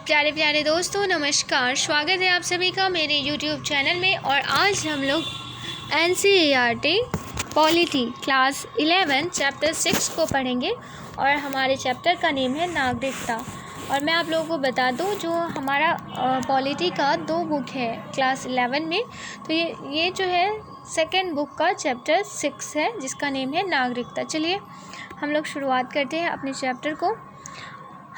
प्यारे प्यारे दोस्तों नमस्कार। स्वागत है आप सभी का मेरे YouTube चैनल में। और आज हम लोग NCERT पॉलिटी क्लास 11 चैप्टर 6 को पढ़ेंगे और हमारे चैप्टर का नेम है नागरिकता। और मैं आप लोगों को बता दूं, जो हमारा पॉलिटी का 2 बुक है क्लास 11 में, तो ये जो है सेकंड बुक का चैप्टर 6 है जिसका नेम है नागरिकता। चलिए हम लोग शुरुआत करते हैं अपने चैप्टर को।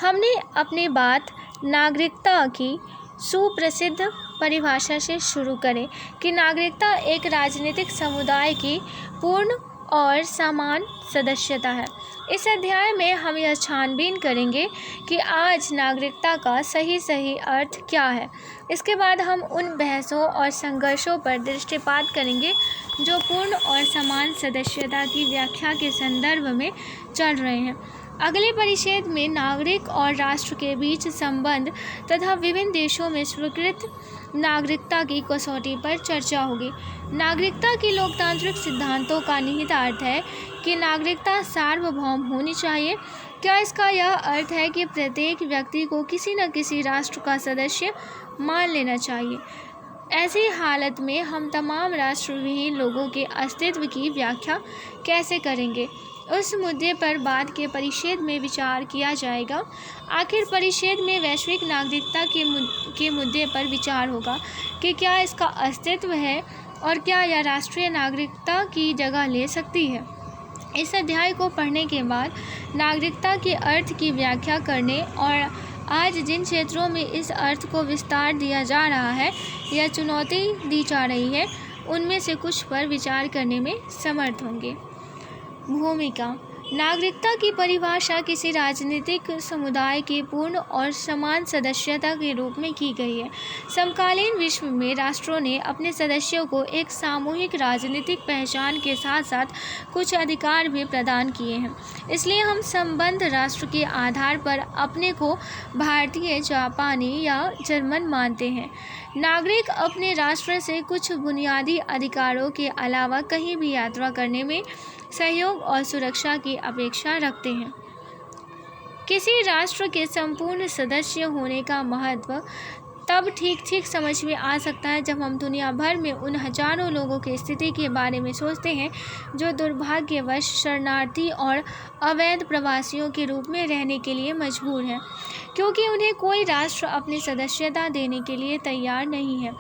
हमने अपनी बात नागरिकता की सुप्रसिद्ध परिभाषा से शुरू करें कि नागरिकता एक राजनीतिक समुदाय की पूर्ण और समान सदस्यता है। इस अध्याय में हम यह छानबीन करेंगे कि आज नागरिकता का सही अर्थ क्या है। इसके बाद हम उन बहसों और संघर्षों पर दृष्टिपात करेंगे जो पूर्ण और समान सदस्यता की व्याख्या के संदर्भ में चल रहे हैं। अगले परिच्छेद में नागरिक और राष्ट्र के बीच संबंध तथा विभिन्न देशों में स्वीकृत नागरिकता की कसौटी पर चर्चा होगी। नागरिकता के लोकतांत्रिक सिद्धांतों का निहित अर्थ है कि नागरिकता सार्वभौम होनी चाहिए। क्या इसका यह अर्थ है कि प्रत्येक व्यक्ति को किसी न किसी राष्ट्र का सदस्य मान लेना चाहिए? ऐसी हालत में हम तमाम राष्ट्रविहीन लोगों के अस्तित्व की व्याख्या कैसे करेंगे? उस मुद्दे पर बाद के परिच्छेद में विचार किया जाएगा। आखिर परिच्छेद में वैश्विक नागरिकता के मुद्दे पर विचार होगा कि क्या इसका अस्तित्व है और क्या यह राष्ट्रीय नागरिकता की जगह ले सकती है। इस अध्याय को पढ़ने के बाद नागरिकता के अर्थ की व्याख्या करने और आज जिन क्षेत्रों में इस अर्थ को विस्तार दिया जा रहा है या चुनौती दी जा रही है, उनमें से कुछ पर विचार करने में समर्थ होंगे। भूमिका। नागरिकता की परिभाषा किसी राजनीतिक समुदाय की पूर्ण और समान सदस्यता के रूप में की गई है। समकालीन विश्व में राष्ट्रों ने अपने सदस्यों को एक सामूहिक राजनीतिक पहचान के साथ साथ कुछ अधिकार भी प्रदान किए हैं। इसलिए हम संबद्ध राष्ट्र के आधार पर अपने को भारतीय, जापानी या जर्मन मानते हैं। नागरिक अपने राष्ट्र से कुछ बुनियादी अधिकारों के अलावा कहीं भी यात्रा करने में सहयोग और सुरक्षा की अपेक्षा रखते हैं। किसी राष्ट्र के संपूर्ण सदस्य होने का महत्व तब ठीक समझ में आ सकता है जब हम दुनिया भर में उन हजारों लोगों की स्थिति के बारे में सोचते हैं जो दुर्भाग्यवश शरणार्थी और अवैध प्रवासियों के रूप में रहने के लिए मजबूर हैं, क्योंकि उन्हें कोई राष्ट्र अपनी सदस्यता देने के लिए तैयार नहीं है।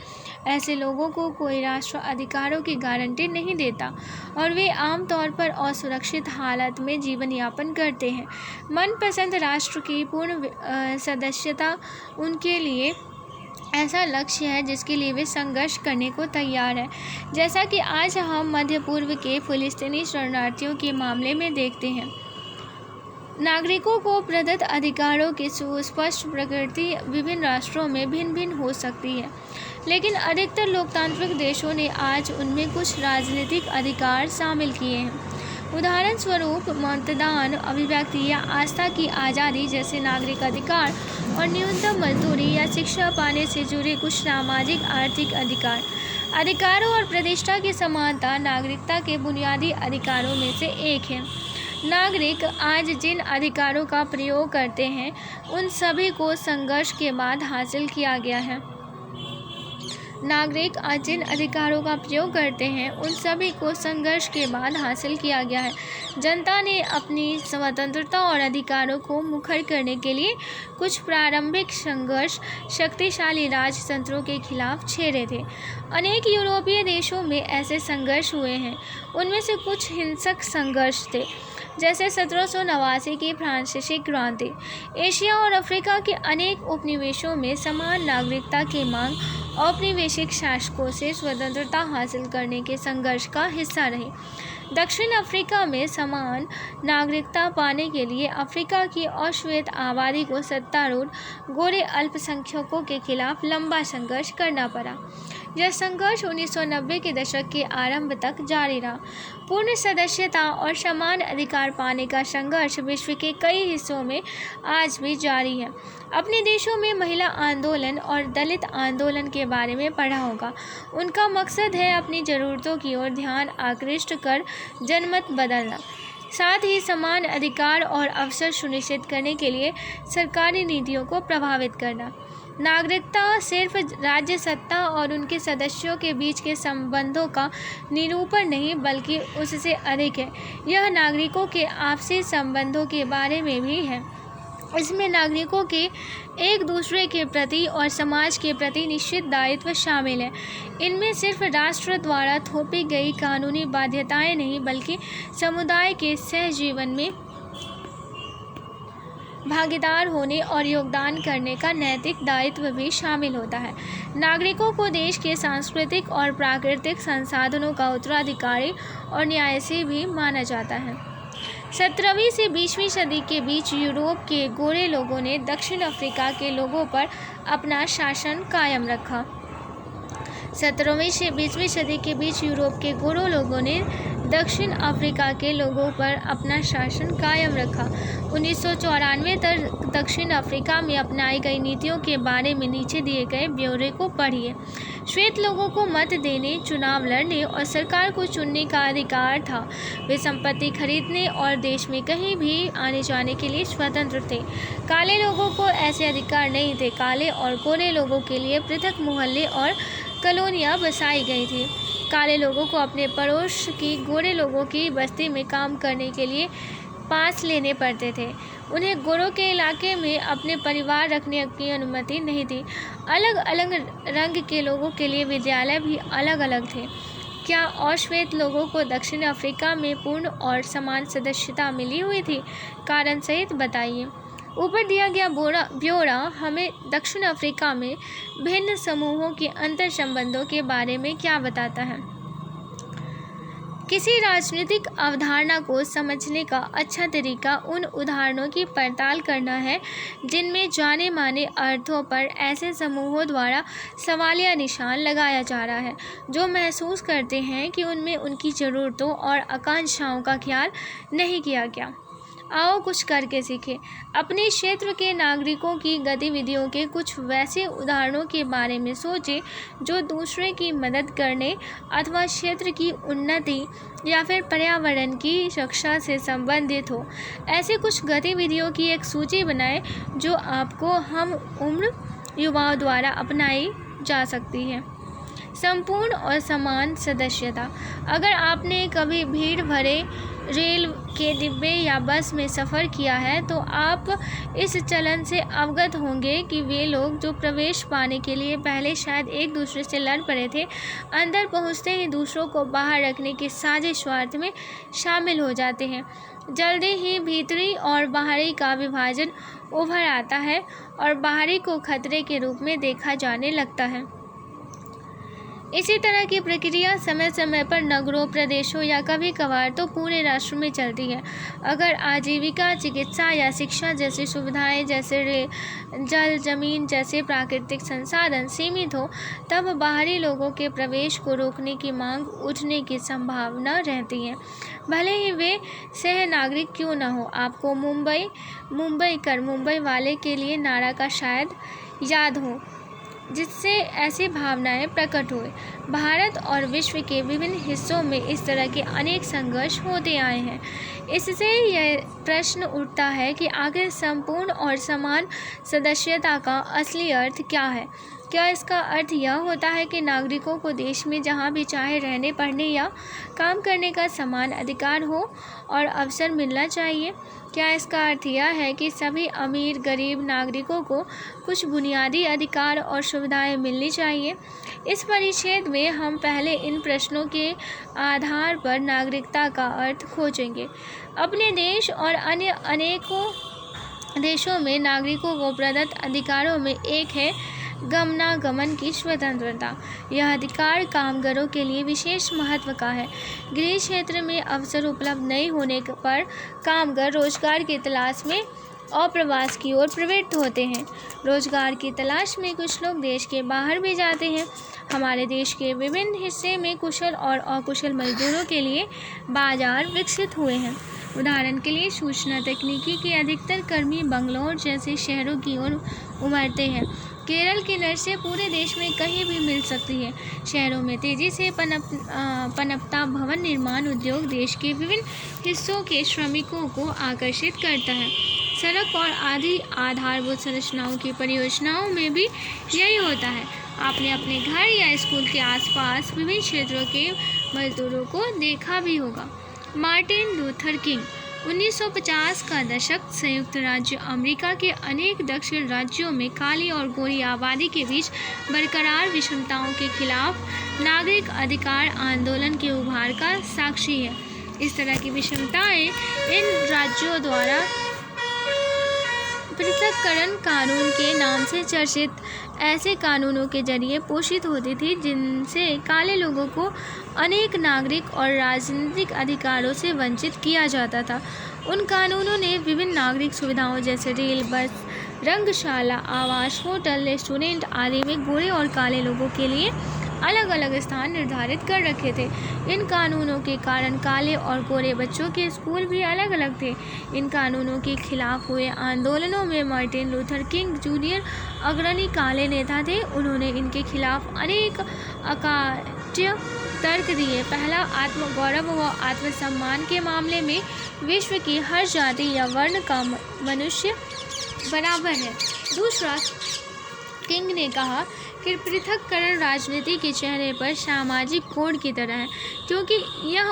ऐसे लोगों को कोई राष्ट्र अधिकारों की गारंटी नहीं देता और वे आमतौर पर असुरक्षित हालत में जीवन यापन करते हैं। मनपसंद राष्ट्र की पूर्ण सदस्यता उनके लिए ऐसा लक्ष्य है जिसके लिए वे संघर्ष करने को तैयार हैं, जैसा कि आज हम मध्य पूर्व के फिलिस्तीनी शरणार्थियों के मामले में देखते हैं। नागरिकों को प्रदत्त अधिकारों की सुस्पष्ट प्रकृति विभिन्न राष्ट्रों में भिन्न हो सकती है, लेकिन अधिकतर लोकतांत्रिक देशों ने आज उनमें कुछ राजनीतिक अधिकार शामिल किए हैं। उदाहरण स्वरूप मतदान, अभिव्यक्ति या आस्था की आज़ादी जैसे नागरिक अधिकार और न्यूनतम मजदूरी या शिक्षा पाने से जुड़े कुछ सामाजिक आर्थिक अधिकारों और प्रतिष्ठा की समानता नागरिकता के बुनियादी अधिकारों में से एक है। नागरिक आज जिन अधिकारों का प्रयोग करते हैं उन सभी को संघर्ष के बाद हासिल किया गया है। नागरिक आज जिन अधिकारों का प्रयोग करते हैं उन सभी को संघर्ष के बाद हासिल किया गया है। जनता ने अपनी स्वतंत्रता और अधिकारों को मुखर करने के लिए कुछ प्रारंभिक संघर्ष शक्तिशाली राजतंत्रों के खिलाफ छेड़े थे। अनेक यूरोपीय देशों में ऐसे संघर्ष हुए हैं। उनमें से कुछ हिंसक संघर्ष थे, जैसे 1789 की फ्रांसीसी क्रांति। एशिया और अफ्रीका के अनेक उपनिवेशों में समान नागरिकता की मांग औपनिवेशिक शासकों से स्वतंत्रता हासिल करने के संघर्ष का हिस्सा रही। दक्षिण अफ्रीका में समान नागरिकता पाने के लिए अफ्रीका की अश्वेत आबादी को सत्तारूढ़ गोरे अल्पसंख्यकों के खिलाफ लंबा संघर्ष करना पड़ा। यह संघर्ष 1990 के दशक के आरंभ तक जारी रहा। पूर्ण सदस्यता और समान अधिकार पाने का संघर्ष विश्व के कई हिस्सों में आज भी जारी है। अपने देशों में महिला आंदोलन और दलित आंदोलन के बारे में पढ़ा होगा। उनका मकसद है अपनी ज़रूरतों की ओर ध्यान आकृष्ट कर जनमत बदलना। साथ ही समान अधिकार और अवसर सुनिश्चित करने के लिए सरकारी नीतियों को प्रभावित करना। नागरिकता सिर्फ राज्य सत्ता और उनके सदस्यों के बीच के संबंधों का निरूपण नहीं बल्कि उससे अधिक है। यह नागरिकों के आपसी संबंधों के बारे में भी है। इसमें नागरिकों के एक दूसरे के प्रति और समाज के प्रति निश्चित दायित्व शामिल है। इनमें सिर्फ राष्ट्र द्वारा थोपी गई कानूनी बाध्यताएं नहीं बल्कि समुदाय के सहजीवन में भागीदार होने और योगदान करने का नैतिक दायित्व भी शामिल होता है। नागरिकों को देश के सांस्कृतिक और प्राकृतिक संसाधनों का उत्तराधिकारी और न्यासी भी माना जाता है। 17वीं से 20वीं सदी के बीच यूरोप के गोरे लोगों ने दक्षिण अफ्रीका के लोगों पर अपना शासन कायम रखा। 17वीं से 20वीं सदी के बीच यूरोप के गोरे लोगों ने दक्षिण अफ्रीका के लोगों पर अपना शासन कायम रखा। 1994 तक दक्षिण अफ्रीका में अपनाई गई नीतियों के बारे में नीचे दिए गए ब्यौरे को पढ़िए। श्वेत लोगों को मत देने, चुनाव लड़ने और सरकार को चुनने का अधिकार था। वे संपत्ति खरीदने और देश में कहीं भी आने जाने के लिए स्वतंत्र थे। काले लोगों को ऐसे अधिकार नहीं थे। काले और गोरे लोगों के लिए पृथक मोहल्ले और कॉलोनियाँ बसाई गई थी। काले लोगों को अपने पड़ोस की गोरे लोगों की बस्ती में काम करने के लिए पास लेने पड़ते थे। उन्हें गोरों के इलाके में अपने परिवार रखने की अनुमति नहीं थी। अलग अलग रंग के लोगों के लिए विद्यालय भी अलग अलग थे। क्या और श्वेत लोगों को दक्षिण अफ्रीका में पूर्ण और समान सदस्यता मिली हुई थी? कारण सहित बताइए। ऊपर दिया गया ब्यौरा हमें दक्षिण अफ्रीका में भिन्न समूहों के अंतर संबंधों के बारे में क्या बताता है? किसी राजनीतिक अवधारणा को समझने का अच्छा तरीका उन उदाहरणों की पड़ताल करना है जिनमें जाने माने अर्थों पर ऐसे समूहों द्वारा सवालिया निशान लगाया जा रहा है जो महसूस करते हैं कि उनमें उनकी ज़रूरतों और आकांक्षाओं का ख्याल नहीं किया गया। आओ कुछ करके सीखें। अपने क्षेत्र के नागरिकों की गतिविधियों के कुछ वैसे उदाहरणों के बारे में सोचें जो दूसरे की मदद करने अथवा क्षेत्र की उन्नति या फिर पर्यावरण की रक्षा से संबंधित हो। ऐसे कुछ गतिविधियों की एक सूची बनाएं जो आपको हम उम्र युवाओं द्वारा अपनाई जा सकती है। संपूर्ण और समान सदस्यता। अगर आपने कभी भीड़ भरे रेल के डिब्बे या बस में सफ़र किया है तो आप इस चलन से अवगत होंगे कि वे लोग जो प्रवेश पाने के लिए पहले शायद एक दूसरे से लड़ पड़े थे, अंदर पहुंचते ही दूसरों को बाहर रखने की साजिश स्वार्थ में शामिल हो जाते हैं। जल्दी ही भीतरी और बाहरी का विभाजन उभर आता है और बाहरी को खतरे के रूप में देखा जाने लगता है। इसी तरह की प्रक्रिया समय समय पर नगरों, प्रदेशों या कभी कभार तो पूरे राष्ट्र में चलती है। अगर आजीविका, चिकित्सा या शिक्षा जैसी सुविधाएं जैसे जल, जमीन जैसे प्राकृतिक संसाधन सीमित हो, तब बाहरी लोगों के प्रवेश को रोकने की मांग उठने की संभावना रहती है, भले ही वे सह नागरिक क्यों न हो। आपको मुंबई वाले के लिए नारा का शायद याद हो, जिससे ऐसी भावनाएं प्रकट हुए। भारत और विश्व के विभिन्न हिस्सों में इस तरह के अनेक संघर्ष होते आए हैं। इससे यह प्रश्न उठता है कि आखिर संपूर्ण और समान सदस्यता का असली अर्थ क्या है? क्या इसका अर्थ यह होता है कि नागरिकों को देश में जहाँ भी चाहे रहने, पढ़ने या काम करने का समान अधिकार हो और अवसर मिलना चाहिए? क्या इसका अर्थ यह है कि सभी अमीर गरीब नागरिकों को कुछ बुनियादी अधिकार और सुविधाएं मिलनी चाहिए? इस परिच्छेद में हम पहले इन प्रश्नों के आधार पर नागरिकता का अर्थ खोजेंगे। अपने देश और अन्य अनेकों देशों में नागरिकों को प्रदत्त अधिकारों में एक है गमनागमन की स्वतंत्रता। यह अधिकार कामगारों के लिए विशेष महत्व का है। गृह क्षेत्र में अवसर उपलब्ध नहीं होने पर कामगार रोजगार की तलाश में और प्रवास की ओर प्रवृत्त होते हैं। रोजगार की तलाश में कुछ लोग देश के बाहर भी जाते हैं। हमारे देश के विभिन्न हिस्से में कुशल और अकुशल मजदूरों के लिए बाजार विकसित हुए हैं। उदाहरण के लिए सूचना तकनीकी के अधिकतर कर्मी बंगलौर जैसे शहरों की ओर उमड़ते हैं। केरल की नर्सें पूरे देश में कहीं भी मिल सकती है। शहरों में तेजी से पनपता भवन निर्माण उद्योग देश के विभिन्न हिस्सों के श्रमिकों को आकर्षित करता है। सड़क और आदि आधारभूत संरचनाओं की परियोजनाओं में भी यही होता है। आपने अपने घर या स्कूल के आसपास विभिन्न क्षेत्रों के मजदूरों को देखा भी होगा। मार्टिन लूथर किंग 1950 का दशक संयुक्त राज्य अमेरिका के अनेक दक्षिण राज्यों में काली और गोरी आबादी के बीच बरकरार विषमताओं के खिलाफ नागरिक अधिकार आंदोलन के उभार का साक्षी है। इस तरह की विषमताएं इन राज्यों द्वारा पृथक्करण कानून के नाम से चर्चित ऐसे कानूनों के जरिए पोषित होती थी जिनसे काले लोगों को अनेक नागरिक और राजनीतिक अधिकारों से वंचित किया जाता था। उन कानूनों ने विभिन्न नागरिक सुविधाओं जैसे रेल, बस, रंगशाला, आवास, होटल, रेस्टोरेंट आदि में गोरे और काले लोगों के लिए अलग अलग स्थान निर्धारित कर रखे थे। इन कानूनों के कारण काले और गोरे बच्चों के स्कूल भी अलग अलग थे। इन कानूनों के खिलाफ हुए आंदोलनों में मार्टिन लूथर किंग जूनियर अग्रणी काले नेता थे। उन्होंने इनके खिलाफ अनेक अकाट्य तर्क दिए। पहला, आत्मगौरव व आत्मसम्मान के मामले में विश्व की हर जाति या वर्ण का मनुष्य बराबर है। दूसरा, किंग ने कहा कि पृथक्करण राजनीति के चेहरे पर सामाजिक कोड की तरह है, क्योंकि यह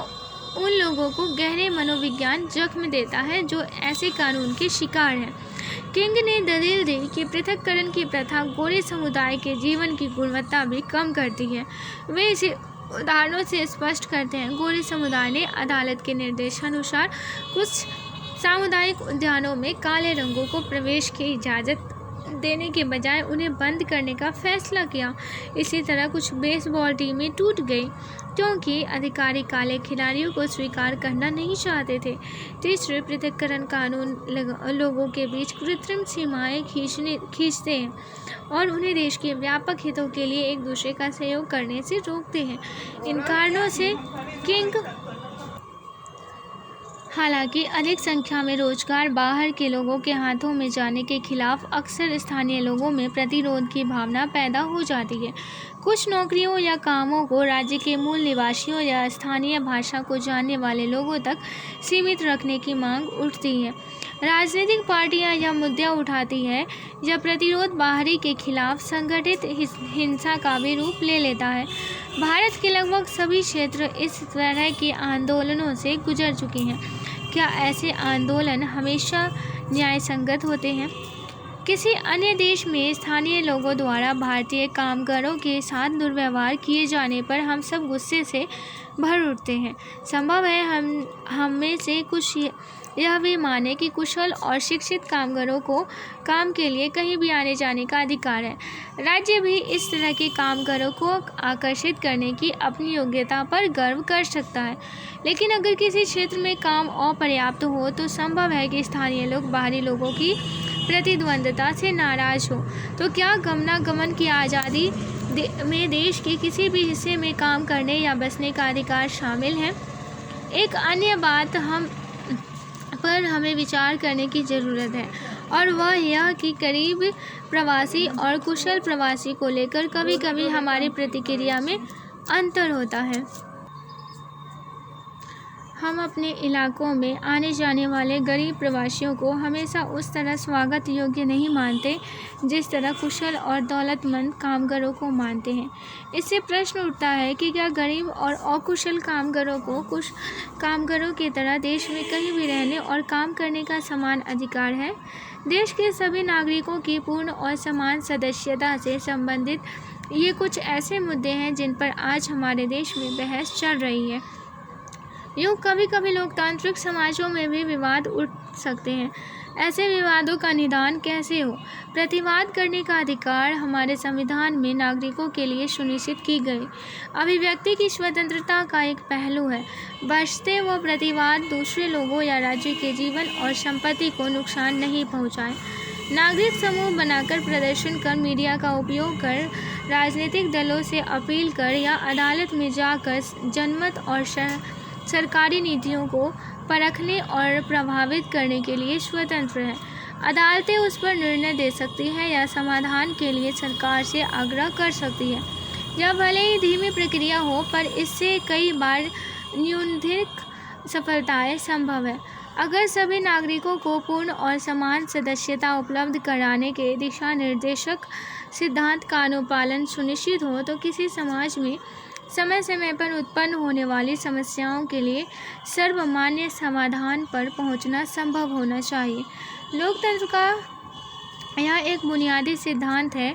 उन लोगों को गहरे मनोविज्ञान जख्म देता है जो ऐसे कानून के शिकार हैं। किंग ने दलील दी कि पृथक्करण की प्रथा गोरे समुदाय के जीवन की गुणवत्ता भी कम करती है। वे इसे उदाहरणों से स्पष्ट करते हैं। गोरे समुदाय ने अदालत के निर्देशानुसार कुछ सामुदायिक उद्यानों में काले रंगों को प्रवेश की इजाज़त देने के बजाय उन्हें बंद करने का फैसला किया। इसी तरह कुछ बेसबॉल टीमें टूट गई क्योंकि अधिकारी काले खिलाड़ियों को स्वीकार करना नहीं चाहते थे। तीसरे, पृथक्करण कानून लोगों के बीच कृत्रिम सीमाएं खींचते हैं और उन्हें देश के व्यापक हितों के लिए एक दूसरे का सहयोग करने से रोकते हैं। इन कारणों से किंग हालांकि अधिक संख्या में रोजगार बाहर के लोगों के हाथों में जाने के खिलाफ अक्सर स्थानीय लोगों में प्रतिरोध की भावना पैदा हो जाती है। कुछ नौकरियों या कामों को राज्य के मूल निवासियों या स्थानीय भाषा को जानने वाले लोगों तक सीमित रखने की मांग उठती है। राजनीतिक पार्टियां यह मुद्दा उठाती है या प्रतिरोध बाहरी के खिलाफ संगठित हिंसा का भी रूप ले लेता है। भारत के लगभग सभी क्षेत्र इस तरह के आंदोलनों से गुजर चुके हैं। क्या ऐसे आंदोलन हमेशा न्यायसंगत होते हैं? किसी अन्य देश में स्थानीय लोगों द्वारा भारतीय कामगारों के साथ दुर्व्यवहार किए जाने पर हम सब गुस्से से भर उठते हैं। संभव है हम में से कुछ यह भी माने कि कुशल और शिक्षित कामगारों को काम के लिए कहीं भी आने जाने का अधिकार है। राज्य भी इस तरह के कामगारों को आकर्षित करने की अपनी योग्यता पर गर्व कर सकता है। लेकिन अगर किसी क्षेत्र में काम अपर्याप्त हो तो संभव है कि स्थानीय लोग बाहरी लोगों की प्रतिद्वंद्विता से नाराज हो। तो क्या गमनागमन की आज़ादी में देश के किसी भी हिस्से में काम करने या बसने का अधिकार शामिल है? एक अन्य बात पर हमें विचार करने की ज़रूरत है और वह यह कि गरीब प्रवासी और कुशल प्रवासी को लेकर कभी कभी हमारी प्रतिक्रिया में अंतर होता है। हम अपने इलाकों में आने जाने वाले गरीब प्रवासियों को हमेशा उस तरह स्वागत योग्य नहीं मानते जिस तरह कुशल और दौलतमंद कामगारों को मानते हैं। इससे प्रश्न उठता है कि क्या गरीब और अकुशल कामगारों को कुछ कामगारों की तरह देश में कहीं भी रहने और काम करने का समान अधिकार है? देश के सभी नागरिकों की पूर्ण और समान सदस्यता से संबंधित ये कुछ ऐसे मुद्दे हैं जिन पर आज हमारे देश में बहस चल रही है। यूँ कभी कभी लोकतांत्रिक समाजों में भी विवाद उठ सकते हैं। ऐसे विवादों का निदान कैसे हो? प्रतिवाद करने का अधिकार हमारे संविधान में नागरिकों के लिए सुनिश्चित की गई अभिव्यक्ति की स्वतंत्रता का एक पहलू है, बशर्ते वो प्रतिवाद दूसरे लोगों या राज्य के जीवन और संपत्ति को नुकसान नहीं पहुंचाए। नागरिक समूह बनाकर, प्रदर्शन कर, मीडिया का उपयोग कर, राजनीतिक दलों से अपील कर या अदालत में जाकर जनमत और सरकारी नीतियों को परखने और प्रभावित करने के लिए स्वतंत्र है। अदालतें उस पर निर्णय दे सकती हैं या समाधान के लिए सरकार से आग्रह कर सकती है। यह भले ही धीमी प्रक्रिया हो, पर इससे कई बार न्यूनतम सफलताएं संभव है। अगर सभी नागरिकों को पूर्ण और समान सदस्यता उपलब्ध कराने के दिशा निर्देशक सिद्धांत का अनुपालन सुनिश्चित हो, तो किसी समाज में समय समय पर उत्पन्न होने वाली समस्याओं के लिए सर्वमान्य समाधान पर पहुंचना संभव होना चाहिए। लोकतंत्र का यह एक बुनियादी सिद्धांत है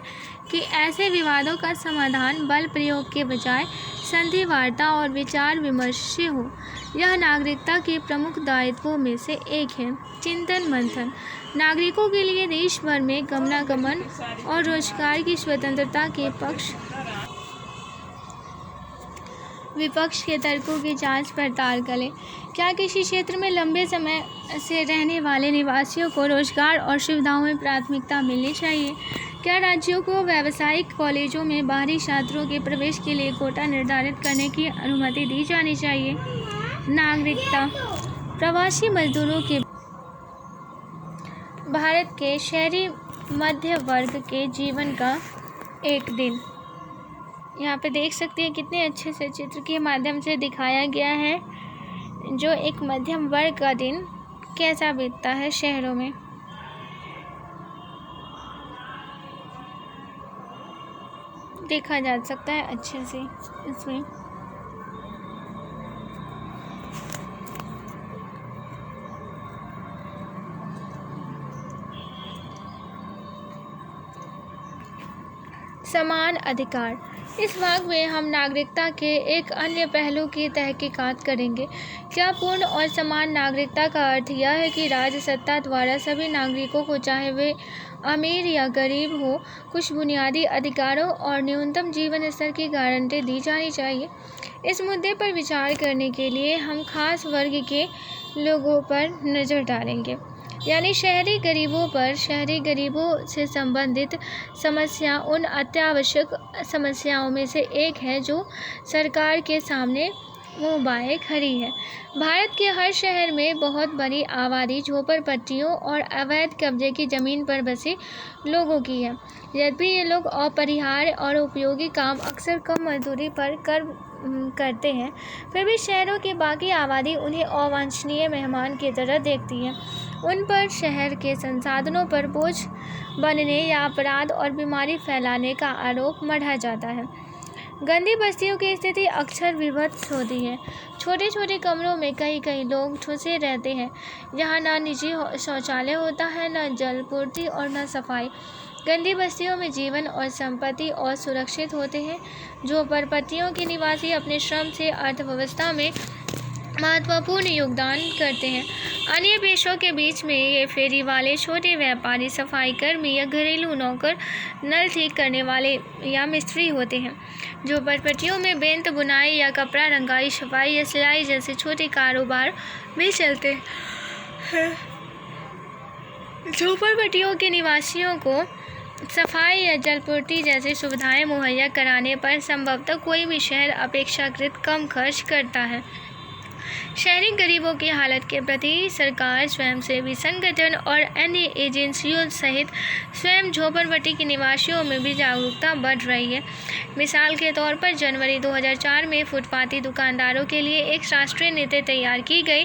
कि ऐसे विवादों का समाधान बल प्रयोग के बजाय संधि वार्ता और विचार विमर्श से हो। यह नागरिकता के प्रमुख दायित्वों में से एक है। चिंतन मंथन नागरिकों के लिए देश भर में गमनागमन और रोजगार की स्वतंत्रता के पक्ष विपक्ष के तर्कों की जांच पड़ताल करें। क्या किसी क्षेत्र में लंबे समय से रहने वाले निवासियों को रोजगार और सुविधाओं में प्राथमिकता मिलनी चाहिए? क्या राज्यों को व्यावसायिक कॉलेजों में बाहरी छात्रों के प्रवेश के लिए कोटा निर्धारित करने की अनुमति दी जानी चाहिए? नागरिकता प्रवासी मजदूरों के भारत के शहरी मध्य वर्ग के जीवन का एक दिन। यहाँ पे देख सकते हैं कितने अच्छे से चित्र के माध्यम से दिखाया गया है जो एक मध्यम वर्ग का दिन कैसा बीतता है शहरों में। देखा जा सकता है अच्छे से इसमें। समान अधिकार। इस भाग में हम नागरिकता के एक अन्य पहलू की तहकीकात करेंगे। क्या पूर्ण और समान नागरिकता का अर्थ यह है कि राज्य सत्ता द्वारा सभी नागरिकों को, चाहे वे अमीर या गरीब हो, कुछ बुनियादी अधिकारों और न्यूनतम जीवन स्तर की गारंटी दी जानी चाहिए? इस मुद्दे पर विचार करने के लिए हम खास वर्ग के लोगों पर नज़र डालेंगे, यानी शहरी गरीबों पर। शहरी गरीबों से संबंधित समस्या उन अत्यावश्यक समस्याओं में से एक है जो सरकार के सामने मुँह बाए खड़ी है। भारत के हर शहर में बहुत बड़ी आबादी झोपड़पट्टियों और अवैध कब्जे की ज़मीन पर बसे लोगों की है। यद्यपि ये लोग अपरिहार्य और उपयोगी काम अक्सर कम मजदूरी पर करते हैं, फिर भी शहरों की बाकी आबादी उन्हें अवांछनीय मेहमान की तरह देखती है। उन पर शहर के संसाधनों पर बोझ बनने या अपराध और बीमारी फैलाने का आरोप मढ़ा जाता है। गंदी बस्तियों की स्थिति अक्सर विभत्स होती है। छोटे छोटे कमरों में कई लोग ठुसे रहते हैं, जहाँ न निजी शौचालय होता है, न जल पूर्ति और न सफाई। गंदी बस्तियों में जीवन और संपत्ति असुरक्षित होते हैं। झोपड़पट्टियों के निवासी अपने श्रम से अर्थव्यवस्था में महत्वपूर्ण योगदान करते हैं। अन्य पेशों के बीच में ये फेरी वाले, छोटे व्यापारी, सफाई कर्मी या घरेलू नौकर, नल ठीक करने वाले या मिस्त्री होते हैं। झोपड़पट्टियों में बेंत बुनाई या कपड़ा रंगाई, छपाई या सिलाई जैसे छोटे कारोबार भी चलते हैं। झोपड़पट्टियों के निवासियों को सफाई या जलपूर्ति जैसी सुविधाएं मुहैया कराने पर संभवतः कोई भी शहर अपेक्षाकृत कम खर्च करता है। शहरी गरीबों की हालत के प्रति सरकार, स्वयंसेवी संगठन और अन्य एजेंसियों सहित स्वयं झोपड़पट्टी के निवासियों में भी जागरूकता बढ़ रही है। मिसाल के तौर पर जनवरी 2004 में फुटपाती दुकानदारों के लिए एक राष्ट्रीय नीति तैयार की गई।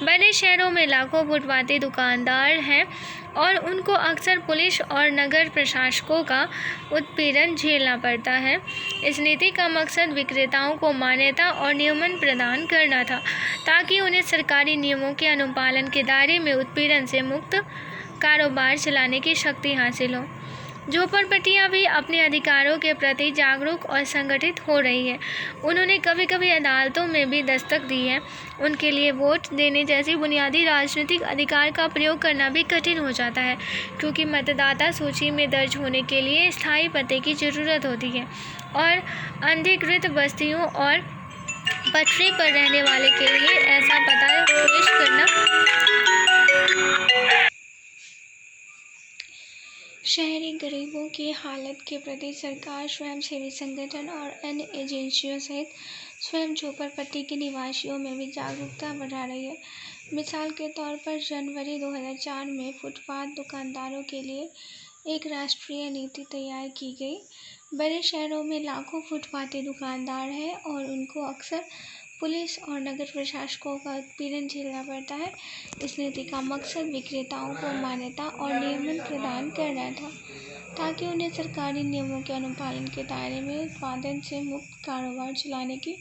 बड़े शहरों में लाखों फुटपाती दुकानदार हैं और उनको अक्सर पुलिस और नगर प्रशासकों का उत्पीड़न झेलना पड़ता है। इस नीति का मकसद विक्रेताओं को मान्यता और नियमन प्रदान करना था, ताकि उन्हें सरकारी नियमों के अनुपालन के दायरे में उत्पीड़न से मुक्त कारोबार चलाने की शक्ति हासिल हो। झोपड़पट्टियाँ भी अपने अधिकारों के प्रति जागरूक और संगठित हो रही है। उन्होंने कभी कभी अदालतों में भी दस्तक दी है। उनके लिए वोट देने जैसी बुनियादी राजनीतिक अधिकार का प्रयोग करना भी कठिन हो जाता है, क्योंकि मतदाता सूची में दर्ज होने के लिए स्थायी पते की ज़रूरत होती है और अनधिकृत बस्तियों और पटरी पर रहने वाले के लिए ऐसा पता पेश करना। शहरी गरीबों की हालत के प्रति सरकार, स्वयंसेवी संगठन और अन्य एजेंसियों सहित स्वयं झोपड़पट्टी के निवासियों में भी जागरूकता बढ़ा रही है। मिसाल के तौर पर जनवरी 2004 में फुटपाथ दुकानदारों के लिए एक राष्ट्रीय नीति तैयार की गई। बड़े शहरों में लाखों फुटपाथी दुकानदार हैं और उनको अक्सर पुलिस और नगर प्रशासकों का उत्पीड़न झेलना पड़ता है। इस नीति का मकसद विक्रेताओं को मान्यता और नियमन प्रदान करना था ताकि उन्हें सरकारी नियमों के अनुपालन के दायरे में उत्पादन से मुक्त कारोबार चलाने की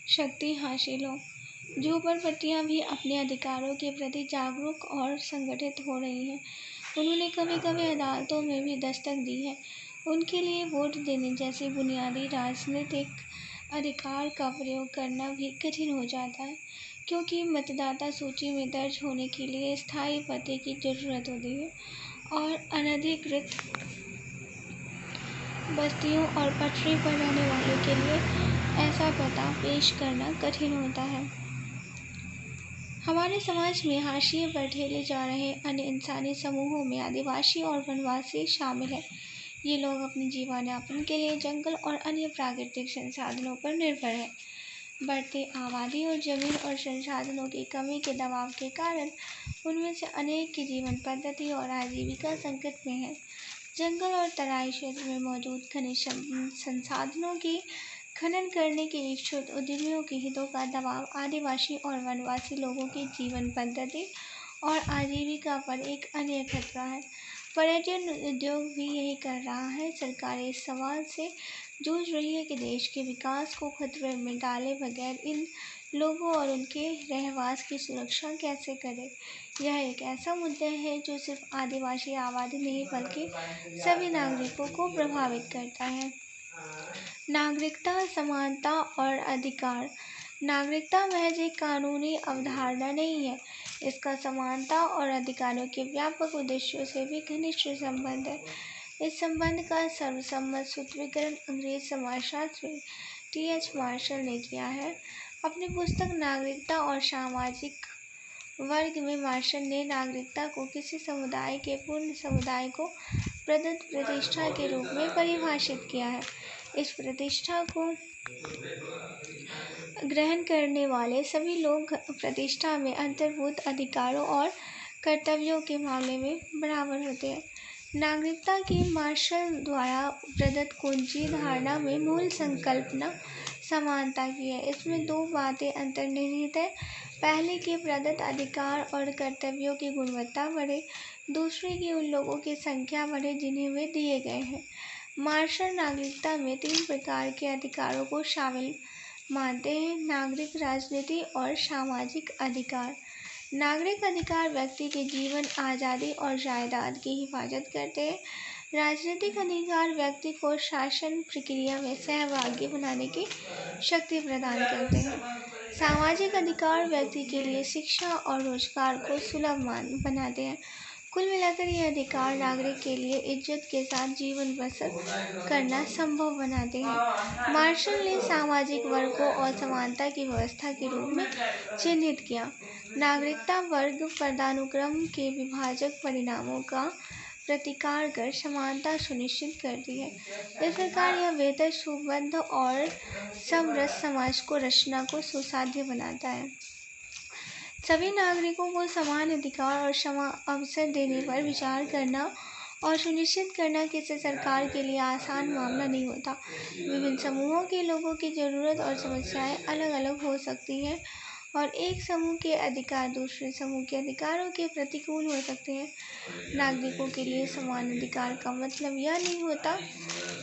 शक्ति हासिल हो। झोपड़पट्टियां भी अपने अधिकारों के प्रति जागरूक और संगठित हो रही हैं। उन्होंने कभी कभी अदालतों में भी दस्तक दी है। उनके लिए वोट देने जैसे बुनियादी राजनीतिक अधिकार का प्रयोग करना भी कठिन हो जाता है, क्योंकि मतदाता सूची में दर्ज होने के लिए स्थायी पते की जरूरत होती है और अनधिकृत बस्तियों और पटरी पर रहने वालों के लिए ऐसा पता पेश करना कठिन होता है। हमारे समाज में हाशिए पर ठेले जा रहे अन्य इंसानी समूहों में आदिवासी और वनवासी शामिल हैं। ये लोग अपने जीवन यापन के लिए जंगल और अन्य प्राकृतिक संसाधनों पर निर्भर हैं। बढ़ती आबादी और जमीन और संसाधनों की कमी के दबाव के कारण उनमें से अनेक की जीवन पद्धति और आजीविका संकट में है। जंगल और तराई क्षेत्र में मौजूद खनिज संसाधनों की खनन करने के इच्छुक उद्यमियों के हितों का दबाव आदिवासी और वनवासी लोगों की जीवन पद्धति और आजीविका पर एक अन्य खतरा है। पर्यटन उद्योग भी यही कर रहा है। सरकार इस सवाल से जूझ रही है कि देश के विकास को खतरे में डाले बगैर इन लोगों और उनके रहवास की सुरक्षा कैसे करे। यह एक ऐसा मुद्दा है जो सिर्फ आदिवासी आबादी नहीं बल्कि सभी नागरिकों को प्रभावित करता है। नागरिकता, समानता और अधिकार। नागरिकता महज एक कानूनी अवधारणा नहीं है, इसका समानता और अधिकारों के व्यापक उद्देश्यों से भी घनिष्ठ संबंध है। इस संबंध का सर्वसम्मत सूत्रीकरण अंग्रेज समाजशास्त्री T.H. मार्शल ने किया है। अपनी पुस्तक नागरिकता और सामाजिक वर्ग में मार्शल ने नागरिकता को किसी समुदाय के पूर्ण समुदाय को प्रदत्त प्रतिष्ठा के रूप में परिभाषित किया है। इस प्रतिष्ठा को ग्रहण करने वाले सभी लोग प्रतिष्ठा में अंतर्भूत अधिकारों और कर्तव्यों के मामले में बराबर होते हैं। नागरिकता की मार्शल द्वारा प्रदत्त कुंजी धारणा में मूल संकल्पना समानता की है। इसमें दो बातें अंतर्निहित है। पहले की प्रदत्त अधिकार और कर्तव्यों की गुणवत्ता बढ़े, दूसरे की उन लोगों की संख्या बढ़े जिन्हें वे दिए गए हैं। मार्शल नागरिकता में 3 प्रकार के अधिकारों को शामिल मानते हैं: नागरिक, राजनीति और सामाजिक अधिकार। नागरिक अधिकार व्यक्ति के जीवन, आज़ादी और जायदाद की हिफाजत करते हैं। राजनीतिक अधिकार व्यक्ति को शासन प्रक्रिया में सहभागी बनाने की शक्ति प्रदान करते हैं। सामाजिक अधिकार व्यक्ति के लिए शिक्षा और रोजगार को सुलभ बनाते हैं। कुल मिलाकर ये अधिकार नागरिक के लिए इज्जत के साथ जीवन बसर करना संभव बनाते हैं। मार्शल ने सामाजिक वर्गों और समानता की व्यवस्था के रूप में चिन्हित किया। नागरिकता वर्ग पदानुक्रम के विभाजक परिणामों का प्रतिकार कर समानता सुनिश्चित करती है। इस प्रकार यह बेहतर, सुबद्ध और समरस समाज को रचना को सुसाध्य बनाता है। सभी नागरिकों को समान अधिकार और समान अवसर देने पर विचार करना और सुनिश्चित करना किसी सरकार के लिए आसान मामला नहीं होता। विभिन्न समूहों के लोगों की जरूरत और समस्याएं अलग अलग हो सकती हैं और एक समूह के अधिकार दूसरे समूह के अधिकारों के प्रतिकूल हो सकते हैं। नागरिकों के लिए समान अधिकार का मतलब यह नहीं होता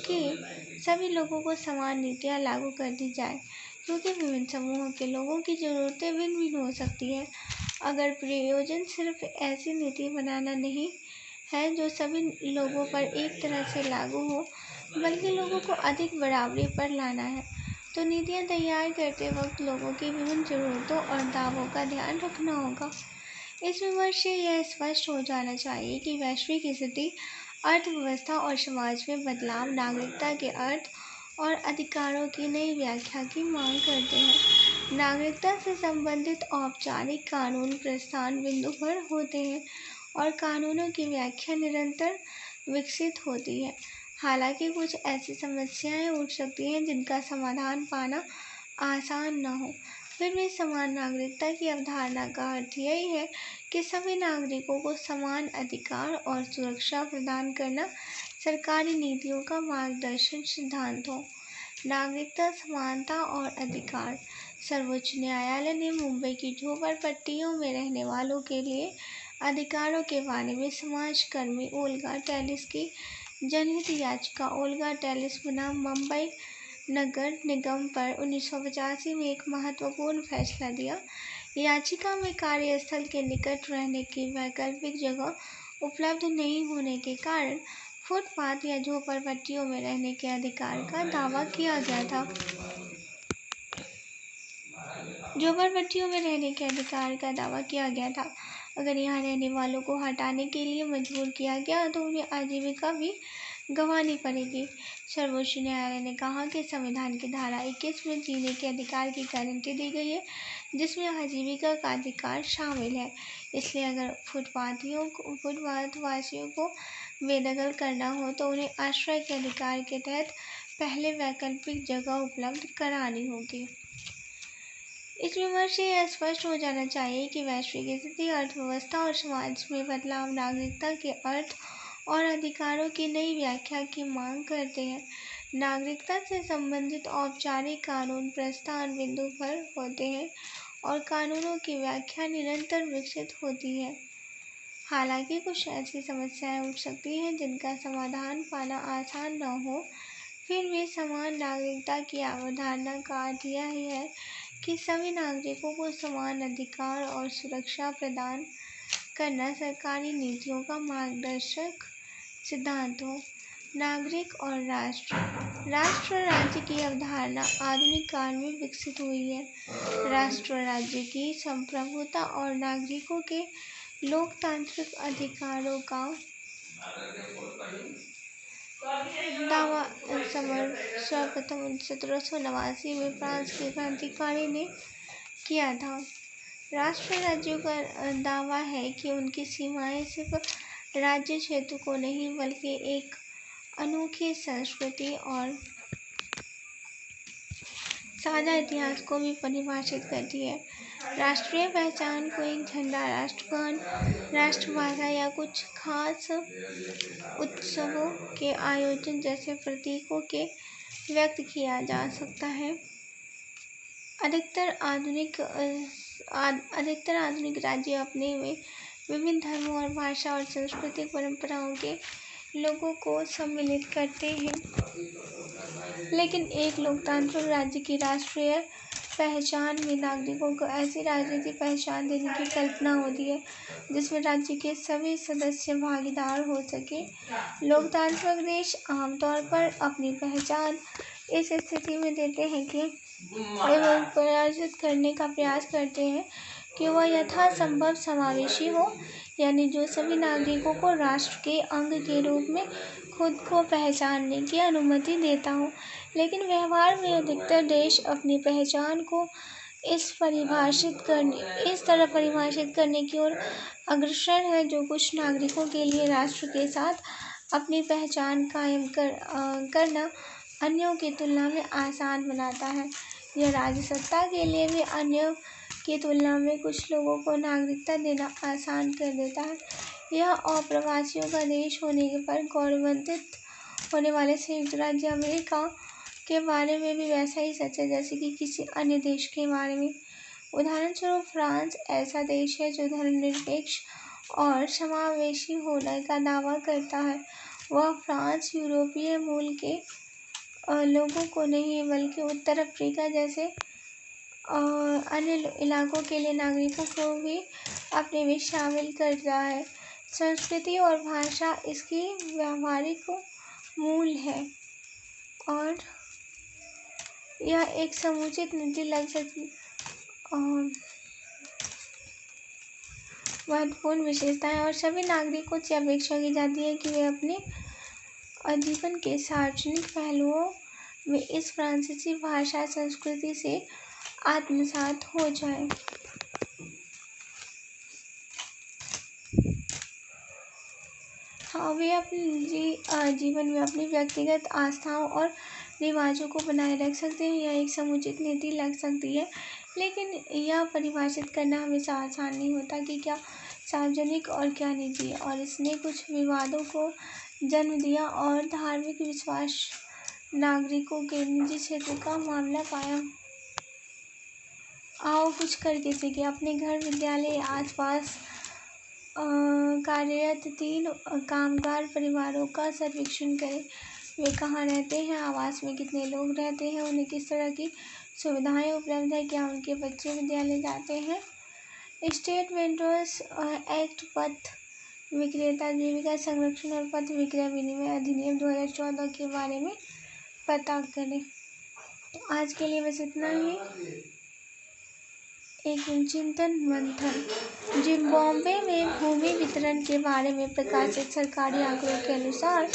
कि सभी लोगों को समान नीतियां लागू कर दी जाए, क्योंकि विभिन्न समूहों के लोगों की ज़रूरतें भिन्न भिन्न हो सकती हैं। अगर प्रयोजन सिर्फ ऐसी नीति बनाना नहीं है जो सभी लोगों पर एक तरह से लागू हो, बल्कि लोगों को अधिक बराबरी पर लाना है, तो नीतियाँ तैयार करते वक्त लोगों की विभिन्न ज़रूरतों और दावों का ध्यान रखना होगा। इस विमर्श से यह स्पष्ट हो जाना चाहिए कि वैश्विक स्थिति, अर्थव्यवस्था और समाज में बदलाव नागरिकता के अर्थ और अधिकारों की नई व्याख्या की मांग करते हैं। नागरिकता से संबंधित औपचारिक कानून प्रस्थान बिंदु पर होते हैं और कानूनों की व्याख्या निरंतर विकसित होती है। हालांकि कुछ ऐसी समस्याएं उठ सकती हैं जिनका समाधान पाना आसान न हो। फिर भी समान नागरिकता की अवधारणा का अर्थ यही है कि सभी नागरिकों को समान अधिकार और सुरक्षा प्रदान करना सरकारी नीतियों का मार्गदर्शन सिद्धांत हो। नागरिकता, समानता और अधिकार। सर्वोच्च न्यायालय ने मुंबई की झोपड़पट्टियों में रहने वालों के लिए अधिकारों के बारे में समाजकर्मी ओल्गा टेलिस की जनहित याचिका ओल्गा टेलिस बनाम मुंबई नगर निगम पर 1985 में एक महत्वपूर्ण फैसला दिया। याचिका में कार्यस्थल के निकट रहने की वैकल्पिक जगह उपलब्ध नहीं होने के कारण फुटपाथ या झोपड़पट्टियों में रहने के अधिकार का दावा किया गया था। झोपड़पट्टियों में रहने के अधिकार का दावा किया गया था। अगर यहाँ रहने वालों को हटाने के लिए मजबूर किया गया तो उन्हें आजीविका भी गंवानी पड़ेगी। सर्वोच्च न्यायालय ने कहा कि संविधान की धारा 21 में जीने के अधिकार की गारंटी दी गई है, जिसमें आजीविका का अधिकार शामिल है। इसलिए अगर फुटपाथवासियों को बेदखल करना हो तो उन्हें आश्रय के अधिकार के तहत पहले वैकल्पिक जगह उपलब्ध करानी होगी। इस विमर्श से यह स्पष्ट हो जाना चाहिए कि वैश्विक स्थिति, अर्थव्यवस्था और समाज में बदलाव नागरिकता के अर्थ और अधिकारों की नई व्याख्या की मांग करते हैं। नागरिकता से संबंधित औपचारिक कानून प्रस्थान बिंदु पर होते हैं और कानूनों की व्याख्या निरंतर विकसित होती है। हालांकि कुछ ऐसी समस्याएं उठ सकती हैं जिनका समाधान पाना आसान न हो। फिर भी समान नागरिकता की अवधारणा का अर्थ यह है कि सभी नागरिकों को समान अधिकार और सुरक्षा प्रदान करना सरकारी नीतियों का मार्गदर्शक सिद्धांत हो। नागरिक और राष्ट्र। राष्ट्र राज्य की अवधारणा आधुनिक काल में विकसित हुई है। राष्ट्र राज्य की संप्रभुता और नागरिकों के लोकतांत्रिक अधिकारों का दावा सर्वप्रथम 1789 में फ्रांस के क्रांतिकारी ने किया था। राष्ट्र राज्यों का दावा है कि उनकी सीमाएं सिर्फ राज्य क्षेत्र को नहीं बल्कि एक अनोखी संस्कृति और साझा इतिहास को भी परिभाषित करती है। राष्ट्रीय पहचान को एक झंडा, राष्ट्रगान, राष्ट्रभाषा या कुछ खास उत्सवों के आयोजन जैसे प्रतीकों के व्यक्त किया जा सकता है। अधिकतर आधुनिक राज्य अपने में विभिन्न धर्मों और भाषा और सांस्कृतिक परंपराओं के लोगों को सम्मिलित करते हैं, लेकिन एक लोकतांत्रिक राज्य की राष्ट्रीय पहचान में नागरिकों को ऐसी राजनीतिक पहचान देने की कल्पना होती है जिसमें राज्य के सभी सदस्य भागीदार हो सके। लोकतांत्रिक देश आमतौर पर अपनी पहचान इस स्थिति में देते हैं कि एवं प्रदर्शित करने का प्रयास करते हैं कि वह यथासंभव समावेशी हो, यानी जो सभी नागरिकों को राष्ट्र के अंग के रूप में खुद को पहचानने की अनुमति देता हो। लेकिन व्यवहार में अधिकतर देश अपनी पहचान को इस तरह परिभाषित करने की ओर अग्रसर है जो कुछ नागरिकों के लिए राष्ट्र के साथ अपनी पहचान कायम करना अन्यों की तुलना में आसान बनाता है। यह राजसत्ता के लिए भी अन्यों की तुलना में कुछ लोगों को नागरिकता देना आसान कर देता है। यह अप्रवासियों का देश होने पर गौरवान्वित होने वाले संयुक्त राज्य अमेरिका के बारे में भी वैसा ही सच है जैसे कि किसी अन्य देश के बारे में। उदाहरण स्वरूप फ्रांस ऐसा देश है जो धर्मनिरपेक्ष और समावेशी होने का दावा करता है। वह फ्रांस यूरोपीय मूल के लोगों को नहीं बल्कि उत्तर अफ्रीका जैसे अन्य इलाकों के लिए नागरिकों को भी अपने में शामिल करता है। संस्कृति और भाषा इसकी व्यावहारिक मूल है और यह एक समुचित नीति लग सकती महत्वपूर्ण विशेषताएं और सभी नागरिकों से अपेक्षा की जाती है कि वे अपने जीवन के सार्वजनिक पहलुओं में इस फ्रांसीसी भाषा संस्कृति से आत्मसात हो जाए। वे अपने जीवन में अपनी व्यक्तिगत आस्थाओं और रिवाजों को बनाए रख सकते हैं। यह एक समुचित नीति लग सकती है लेकिन यह परिभाषित करना हमेशा आसान नहीं होता कि क्या सार्वजनिक और क्या निजी, और इसने कुछ विवादों को जन्म दिया और धार्मिक विश्वास नागरिकों के निजी क्षेत्र का मामला पाया। आओ कुछ करके सीखे। अपने घर, विद्यालय, आसपास कार्यरत 3 कामगार परिवारों का सर्वेक्षण करें। वे कहाँ रहते हैं, आवास में कितने लोग रहते हैं, उन्हें किस तरह की सुविधाएं उपलब्ध है, क्या उनके बच्चे विद्यालय जाते हैं। स्टेट वेंडर्स एक्ट, पथ विक्रेता जीविका संरक्षण और पथ विक्रय विनिमय अधिनियम 2014 के बारे में पता करें। आज के लिए बस इतना ही। एक चिंतन मंथन। जिम्बाब्वे में भूमि वितरण के बारे में प्रकाशित सरकारी आंकड़ों के अनुसार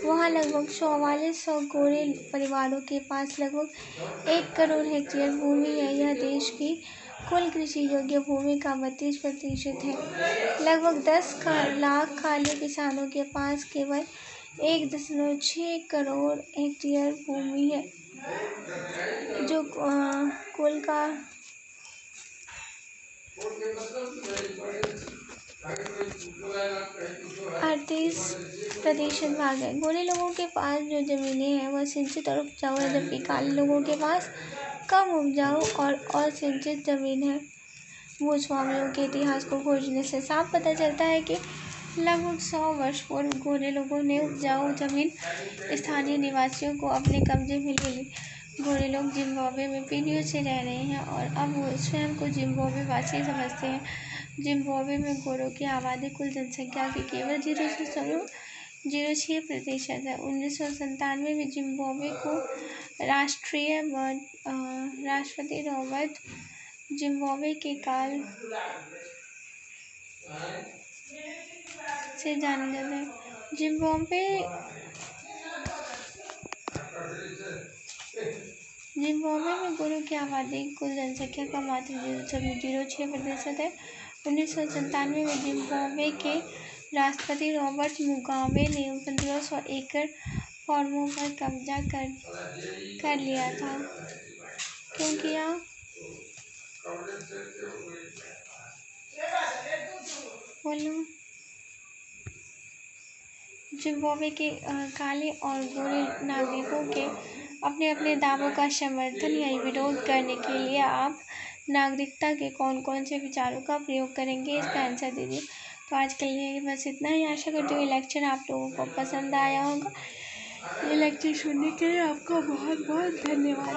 वहां लगभग 4400 गोरे परिवारों के पास लगभग 1 करोड़ हेक्टेयर भूमि है। यह देश की कुल कृषि योग्य भूमि का 32% है। लगभग 10 लाख खाली किसानों के पास केवल 1.6 करोड़ हेक्टेयर भूमि है, जो कुल का 38% भाग है। गोरे लोगों के पास जो जमीनें हैं वह सिंचित और उपजाऊ है, जबकि काले लोगों के पास कम उपजाऊ और असिंचित जमीन है। भूस्वामियों के इतिहास को खोजने से साफ पता चलता है कि लगभग 100 वर्ष पूर्व गोरे लोगों ने उपजाऊ जमीन स्थानीय निवासियों को अपने कब्जे में ले ली। गोरे लोग जिम्बाब्वे में पीढ़ियों से रह रहे हैं और अब वो स्वयं को जिम्बाब्वे वासी समझते हैं। जिम्बाब्वे में गोरों की आबादी कुल जनसंख्या के केवल 0.06% है। 1997 में जिम्बाब्वे को राष्ट्रपति रॉबर्ट जिम्बाब्वे के काल से जाना जाता है। जिम्बाब्वे में गोरों की आबादी कुल जनसंख्या का मात्र 0.06% है। 1997 में जिम्बाब्वे के राष्ट्रपति रॉबर्ट मुगाबे ने 1500 एकड़ फॉर्मों पर कब्जा कर लिया था। क्यों किया? बोलो। जिम्बाब्वे के काले और गोरे नागरिकों के अपने अपने दावों का समर्थन या विरोध करने के लिए आप नागरिकता के कौन कौन से विचारों का प्रयोग करेंगे, इसका आंसर दीजिए। तो आज के लिए बस इतना ही। आशा करती हूँ ये लेक्चर आप लोगों को पसंद आया होगा। ये लेक्चर सुनने के लिए आपका बहुत बहुत धन्यवाद।